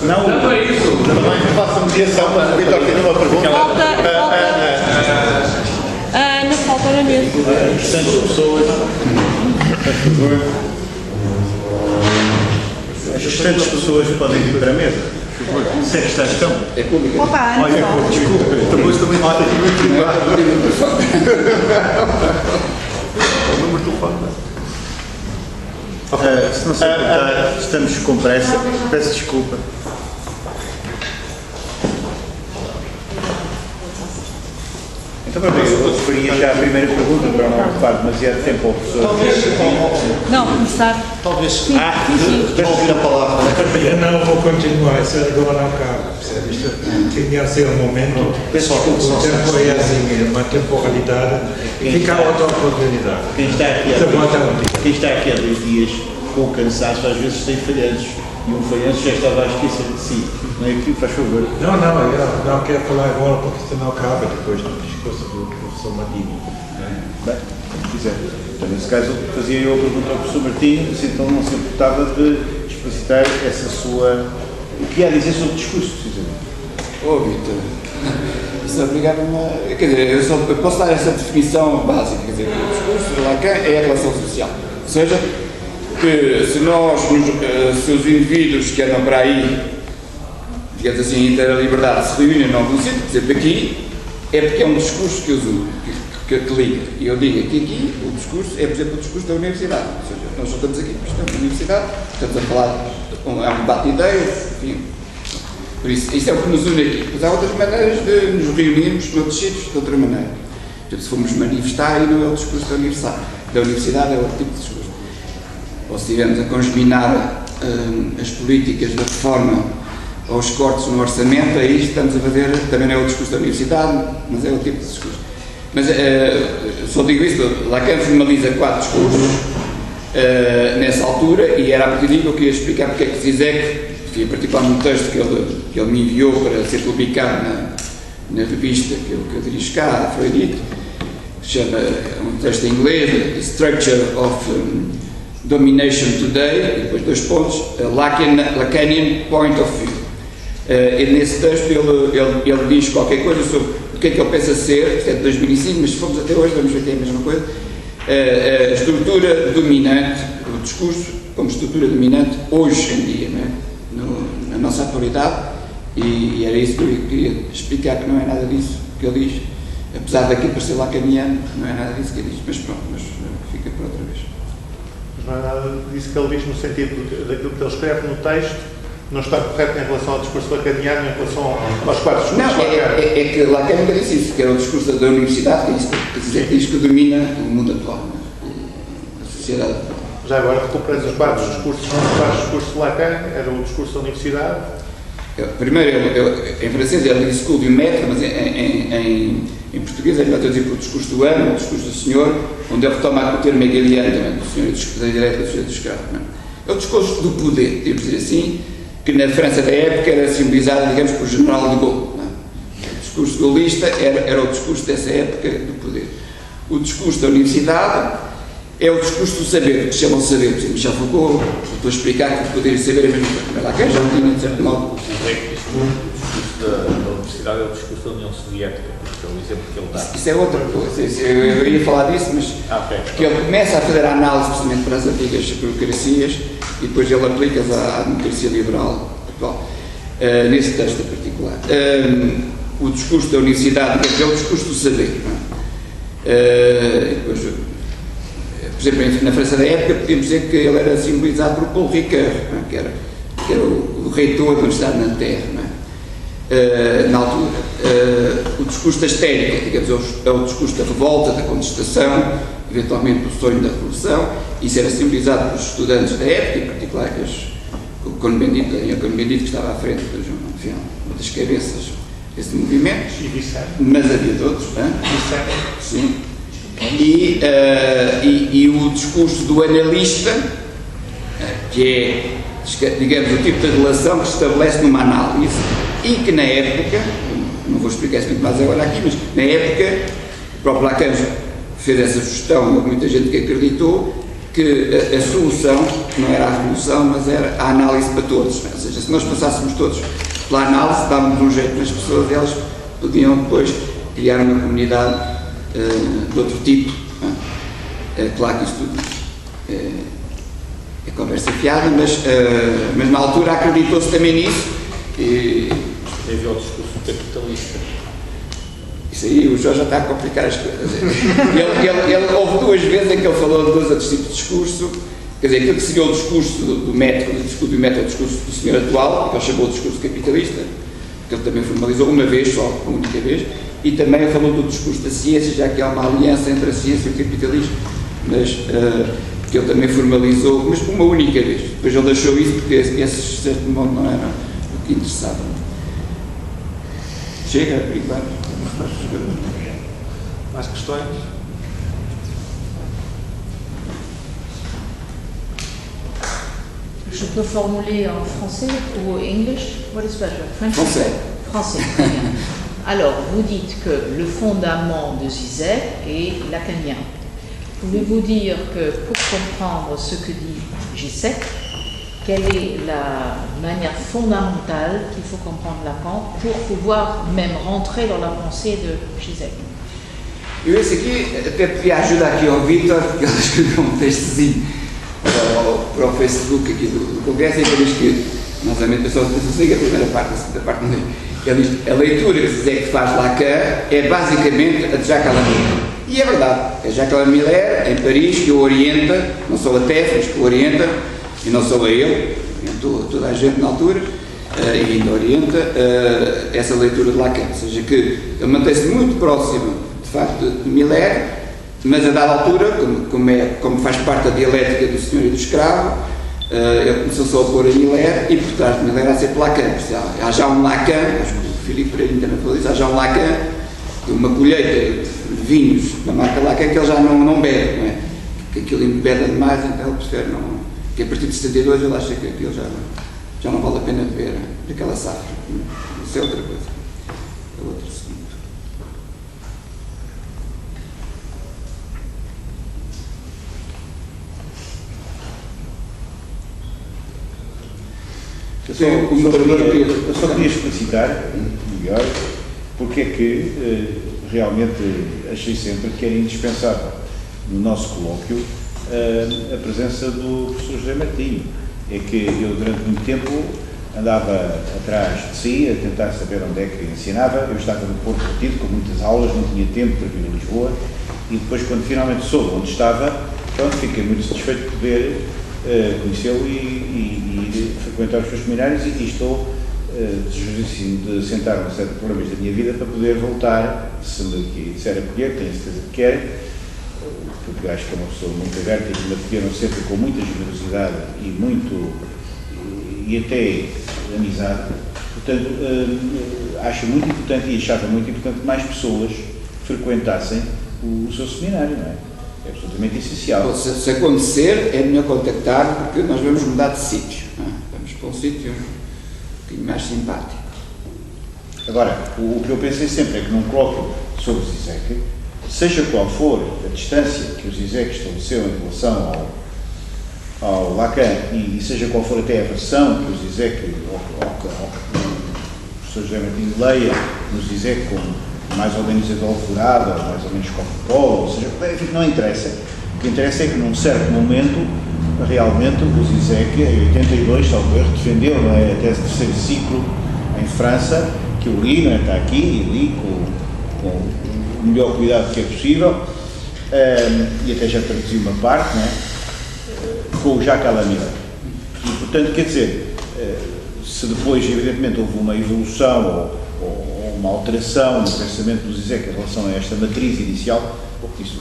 Não é isso. Não façam mediação, mas o Vitor tem uma pergunta. Falta Ana, falta na mesa. Restantes pessoas. As restantes pessoas podem vir para a mesa. Se é que está a questão. É pública. Falta a Ana. Olha, desculpa, depois também falta aqui muito privado. O número de telefone. Se não se importar, estamos com pressa. Peço desculpa. Então, eu faria já a primeira pergunta para não ocupar demasiado tempo ao professor. Não, começar. Talvez Sim, sim. deixa ouvir a palavra. Eu não vou continuar, isso agora não cabe. Isto tinha a ser um momento, Peço o desculpa, tempo foi assim, uma temporalidade, e fica a outra oportunidade. Quem está aqui há 2 dias com o cansaço, às vezes tem falhanços. E um falhanço já estava a esquecer de si. Não é aqui, faz favor. Não, eu não quero falar agora porque senão acaba depois do discurso do professor Martinho. Bem, se quiser. Então, nesse caso, fazia eu a pergunta ao professor Martinho, se então não se importava de explicitar essa sua... O que há a dizer sobre o discurso, precisamente? Vitor, isso obriga-me a... Quer dizer, eu posso dar essa definição básica, quer dizer, o discurso de Lacan é a relação social. Ou seja, que se os indivíduos que andam para aí, digamos assim, em inteira liberdade, se reúnem em algum sítio, por exemplo, aqui, é porque é um discurso que eu uso, que liga. E eu digo que aqui o discurso é, por exemplo, o discurso da universidade. Ou seja, nós só estamos aqui porque estamos na universidade, estamos a falar, é um debate de ideias, enfim. Por isso é o que nos une aqui. Mas há outras maneiras de nos reunirmos noutros sítios de outra maneira. Por exemplo, se formos manifestar, aí não é o discurso da universidade, é outro tipo de discurso. Ou se estivermos a congeminar as políticas da reforma aos cortes no orçamento, aí estamos a fazer, também não é o discurso da universidade, mas é outro tipo de discurso. Mas só digo isso, Lacan formaliza 4 discursos nessa altura, e era a partir daí que eu queria explicar porque é que Zizek, enfim, particularmente no texto que ele me enviou para ser publicado na revista que eu dirijo cá, Freudite, chama um texto em inglês, The Structure of Domination Today, e depois 2 pontos, Lacanian Point of View. E nesse texto ele diz qualquer coisa sobre o que é que ele pensa ser, isto é de 2005, mas se formos até hoje vamos ver que é a mesma coisa, a estrutura dominante, o discurso como estrutura dominante hoje em dia, não é? Na nossa atualidade, e era isso que eu queria explicar, que não é nada disso que ele diz, apesar daqui parecer lacaniano, não é nada disso que ele diz, mas pronto, mas fica para outra vez. Mas não é nada disso que ele diz no sentido daquilo que ele escreve no texto, não está correto em relação ao discurso lacaniano, em relação aos 4 discursos lacanianos. Não, é que Lacan nunca disse isso, que era o discurso da universidade, que é isso que diz que domina o mundo atual, a sociedade atual. Já agora recuperas os 4 discursos de Lacan, era o discurso da universidade. Primeiro, em francês é le discours du maître, mas em português é melhor dizer por o discurso do ano, o discurso do senhor, onde ele retoma o termo hegeliano também, do senhor da direita do senhor do escravo. É o discurso do poder, podemos dizer assim, que na França da época era simbolizado, digamos, por General de Gaulle. O discurso gaullista era o discurso dessa época do poder. O discurso da universidade é o discurso do saber, que se chama o saber. Por exemplo, Michel Foucault, estou a explicar que o poder e o saber é a mesma coisa. Mas lá quem já tinha, de certo modo. O discurso da universidade é o discurso da União Soviética, porque é o exemplo que ele dá. Isso é outra coisa, eu ia falar disso, mas porque ele começa a fazer a análise precisamente para as antigas burocracias e depois ele aplica-as à democracia liberal atual, nesse texto em particular. O discurso da universidade é o discurso do saber. Depois, por exemplo, na França da época, podemos dizer que ele era simbolizado por Paul Ricoeur, que era o reitor da Universidade de Nanterre, na altura. O discurso da histérica, digamos, é o discurso da revolta, da contestação, eventualmente do sonho da revolução. Isso era simbolizado pelos estudantes da época, em particular o Cohn-Bendit, que estava à frente uma das cabeças desse movimento. Mas havia de outros, sim. E o discurso do analista, que é, digamos, o tipo de relação que se estabelece numa análise e que na época, não vou explicar isso muito mais agora aqui, mas na época o próprio Lacan fez essa sugestão, houve muita gente que acreditou que a solução não era a revolução, mas era a análise para todos. Ou seja, se nós passássemos todos pela análise, dávamos um jeito nas pessoas e elas podiam depois criar uma comunidade de outro tipo. Claro que isto tudo é conversa fiada, mas na altura acreditou-se também nisso. Teve o discurso capitalista. Isso aí, o Jorge já está a complicar as coisas. Ele houve 2 vezes em que ele falou de 2 outros tipos de discurso. Quer dizer, aquilo que seguiu o discurso do método, o discurso do senhor atual, que ele chamou de discurso capitalista, que ele também formalizou uma vez só, uma única vez, e também falou do discurso da ciência, já que há uma aliança entre a ciência e o capitalismo, mas que ele também formalizou, mas uma única vez. Depois ele deixou isso porque esse de certo modo não era o que interessava. Chega, por enquanto. Mais questões? Je peux formuler en français ou English? What is better? French? Français. Français, très bien. Alors, vous dites que le fondament de Zizek est lacanien. Pouvez-vous dire que pour comprendre ce que dit Zizek, quelle est la manière fondamentale qu'il faut comprendre Lacan pour pouvoir même rentrer dans la pensée de Zizek? Eu esse aqui até podia ajudar aqui ao Vítor, porque ele escreveu um textozinho para o Facebook aqui do Congresso, em que ele diz que, novamente, eu só sei a primeira parte, a segunda parte não é. Ele diz que a leitura que Zizek faz Lacan é basicamente a de Jacques Alain Miller. E é verdade, é Jacques Alain Miller, em Paris, que o orienta, não só a TEF, mas que o orienta, e não só a ele, orientou toda a gente na altura, e ainda orienta essa leitura de Lacan. Ou seja, que ele mantém-se muito próximo, de facto, de Miller, mas a dada altura, como faz parte da dialética do senhor e do escravo, ele começou-se a opor a Miller e por trás de Miller há sempre Lacan. Há já um Lacan, acho que o Filipe Pereira ainda não falou isso, há já um Lacan, uma colheita de vinhos da marca Lacan que ele já não bebe, não é? Que aquilo embeda demais, então ele prefere não. Que a partir de 72 ele acha que aquilo já não vale a pena beber daquela safra. Isso é outra coisa. É outro assunto. Eu só queria explicitar melhor porque é que realmente achei sempre que era indispensável no nosso colóquio a presença do professor José Martinho. É que eu durante muito tempo andava atrás de si a tentar saber onde é que ensinava. Eu estava no Porto Partido com muitas aulas, não tinha tempo para vir a Lisboa e depois quando finalmente soube onde estava, pronto, fiquei muito satisfeito de poder conhecê-lo e frequentar os seus seminários e estou desejosíssimo de sentar uma série de problemas da minha vida para poder voltar, se me disser acolher, tenho certeza que quer, porque acho que é uma pessoa muito aberta e que me acolheram sempre com muita generosidade e até amizade. Portanto, acho muito importante e achava muito importante que mais pessoas frequentassem o seu seminário, não é? É absolutamente essencial. Se acontecer, é melhor contactar, porque nós vamos mudar de sítio. Vamos para um sítio um bocadinho mais simpático. Agora, o que eu pensei sempre é que num colóquio sobre Zizek, seja qual for a distância que o Zizek estabeleceu em relação ao Lacan e seja qual for até a versão que o Zizek, ou que o professor José Martinho leia no Zizek como mais ou menos adulterada, ou mais ou menos Coca-Cola, ou seja, não interessa. O que interessa é que num certo momento, realmente, o Zizek, em 82, salvo erro, defendeu, não é, até esse terceiro ciclo em França, que eu li, não é, está aqui, e li com o melhor cuidado que é possível, e até já traduzi uma parte, não é, com o Jacques Alain Miller. E, portanto, quer dizer, se depois, evidentemente, houve uma evolução ou uma alteração no pensamento do Zizek em relação a esta matriz inicial, isso...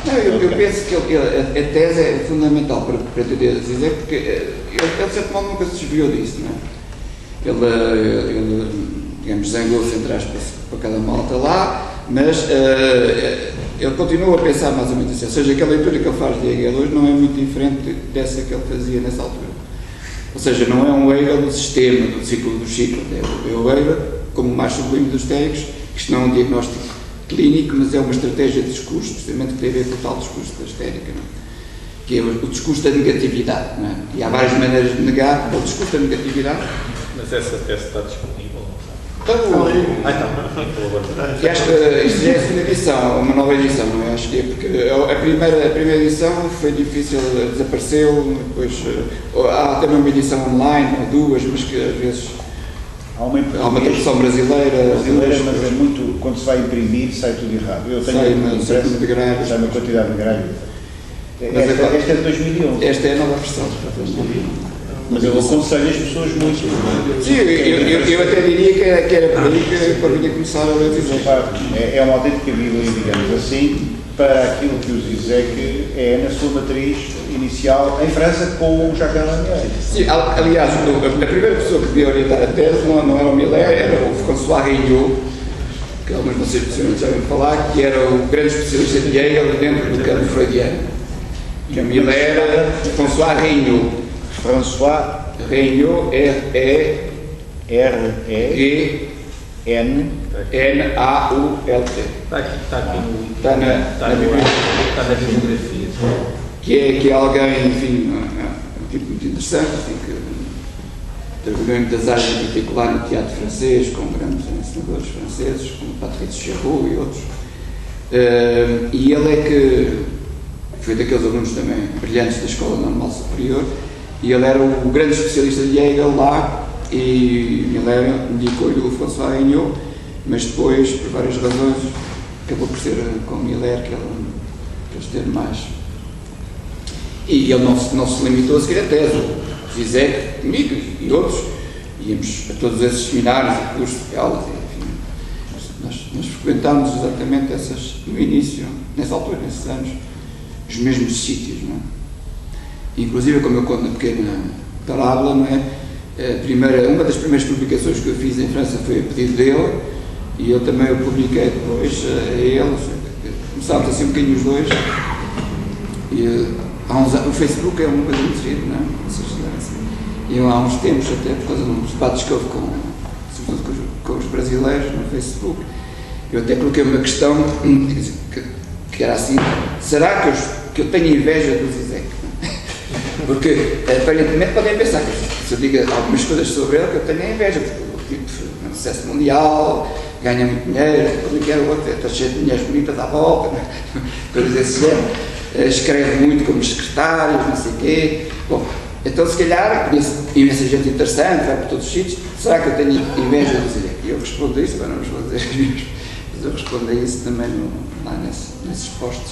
Não, eu penso que a tese é fundamental para entender Zizek, porque ele de certo modo nunca se desviou disso, não é? Ele digamos, zangou-se entre aspas para cada malta lá, mas ele continua a pensar mais ou menos assim, ou seja, que a leitura que ele faz de Hegel hoje não é muito diferente dessa que ele fazia nessa altura. Ou seja, não é um Hegel do sistema, do ciclo do ciclo, é o Hegel como o mais sublime dos teóricos, que isto não é um diagnóstico clínico, mas é uma estratégia de discurso, precisamente que tem a ver com o tal discurso da estética. Não? que é o discurso da negatividade, não é? E há várias maneiras de negar o discurso da negatividade. Mas essa tese está disponível, não sabe? Então, Então, acho que isto já é a segunda edição, uma nova edição, não é? Acho que é porque a primeira edição foi difícil, desapareceu, depois há também uma edição online, ou duas, mas que às vezes Há uma tradução brasileira, mas é muito, quando se vai imprimir, sai tudo errado. Eu tenho sai uma grande, sai uma quantidade de grande. Esta é de 2011. Esta é a nova versão. Mas eu aconselho as pessoas muito. Sim, eu até diria que era por aí que poderia começar a ler Zizek. É uma autêntica bíblia, digamos assim, para aquilo que o Zizek é na sua matriz inicial em França com o Jacques Lamier. Sim, aliás, a primeira pessoa que devia orientar a tese não era o Millet, era o François Regnault, que alguns de vocês possivelmente já ouviram falar, que era o grande especialista de Hegel dentro do campo freudiano. Que o Millet era François Regnault. François Regnault, R-E-N-N-A-U-L-T. está aqui. Está na bibliografia. Que é alguém, enfim, um tipo muito interessante, assim, que trabalhou em muitas áreas, em particular no teatro francês, com grandes ensinadores franceses, como Patrice Chéreau e outros. E ele é que foi daqueles alunos também brilhantes da Escola Normal Superior, e ele era o grande especialista de Hegel lá, e Miller indicou-lhe o François Regnault, mas depois, por várias razões, acabou por ser com Miller que ele esteve mais. E ele não se limitou a seguir a tese. O Zizek, comigo e outros, íamos a todos esses seminários e cursos de aulas, enfim. Nós frequentámos exatamente no início, nessa altura, nesses anos, os mesmos sítios, não é? Inclusive, como eu conto na pequena parábola, não é? Uma das primeiras publicações que eu fiz em França foi a pedido dele, e eu também o publiquei depois a ele. Começámos assim um bocadinho os dois. E, o Facebook é uma coisa muito gira, não é? E há uns tempos, até por causa dos debates que houve sobretudo com os brasileiros no Facebook, eu até coloquei uma questão que era assim: será que eu tenho inveja do Zizek? Porque aparentemente podem pensar que se eu digo algumas coisas sobre ele, que eu tenho inveja, porque o tipo é um sucesso mundial, ganha muito dinheiro, como é o outro, está cheio de mulheres bonitas à volta, coisas desse género, escreve muito como secretário, não sei o quê. Bom, então se calhar conheço imensa gente interessante, vai por todos os sítios, será que eu tenho inveja do Zizek? E eu respondo a isso, agora não vos vou dizer as minhas, mas eu respondo a isso também lá nesses postos.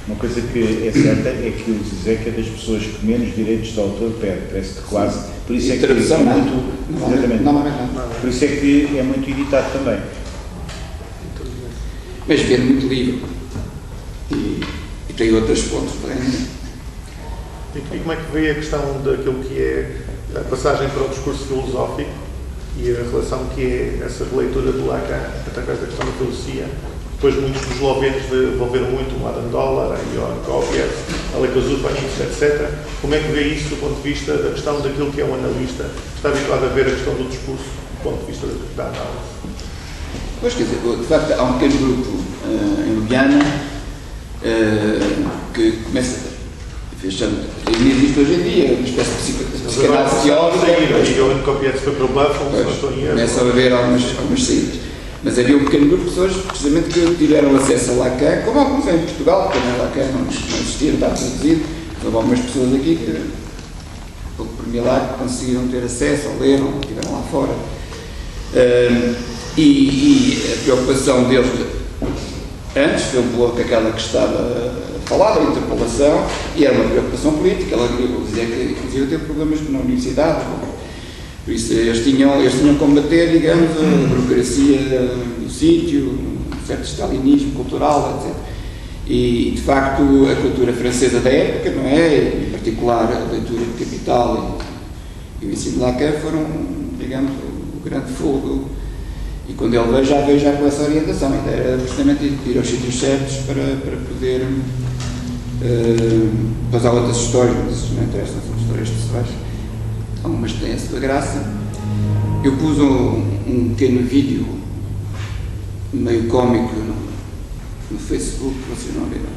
Uma coisa que é certa é que o Zizek é das pessoas que menos direitos de autor perde, parece que quase. Por isso é que tradução, é muito. Exatamente. Por isso é que é muito editado também. Mas vende muito livro. E tem outras fontes também. E como é que vê a questão daquilo que é a passagem para o discurso filosófico e a relação que é essa releitura de Lacan através da questão da filosofia? Depois muitos dos eslovenos desenvolveram muito o Adam Dollar, a Johan Kopiec, a Leka Zupanich, etc. Como é que vê isso do ponto de vista da questão daquilo que é um analista? Está habituado a ver a questão do discurso do ponto de vista da análise? Pois, quer dizer, de facto, há um pequeno grupo em Ljubljana que começa ainda existe hoje em dia, uma espécie de psicanálise teórica. A Johan Kopiec foi para o Buffalo, se estou em erro. Começam a haver algumas saídas. Mas havia um pequeno grupo de pessoas, precisamente, que tiveram acesso a Lacan, como alguns em Portugal, porque também Lacan não existia, não estava traduzido. Houve algumas pessoas aqui que, pouco por milagre, conseguiram ter acesso, ou leram, ou estiveram lá fora. E a preocupação deles, antes, foi um pouco aquela que estava a falar, da interpolação, e era uma preocupação política. Ela dizia que, inclusive, teve problemas na universidade. Por isso, eles tinham que combater, digamos, a burocracia do sítio, um certo stalinismo cultural, etc. E, de facto, a cultura francesa da época, não é? Em particular, a leitura de Capital e o ensino de Lacan foram, digamos, o grande fogo. E quando ele veio, já veio com essa orientação. A ideia era precisamente ir aos sítios certos para poder passar outras histórias, mas não interessam, são histórias pessoais. Algumas têm a sua graça. Eu pus um pequeno vídeo meio cómico no Facebook, vocês não viram,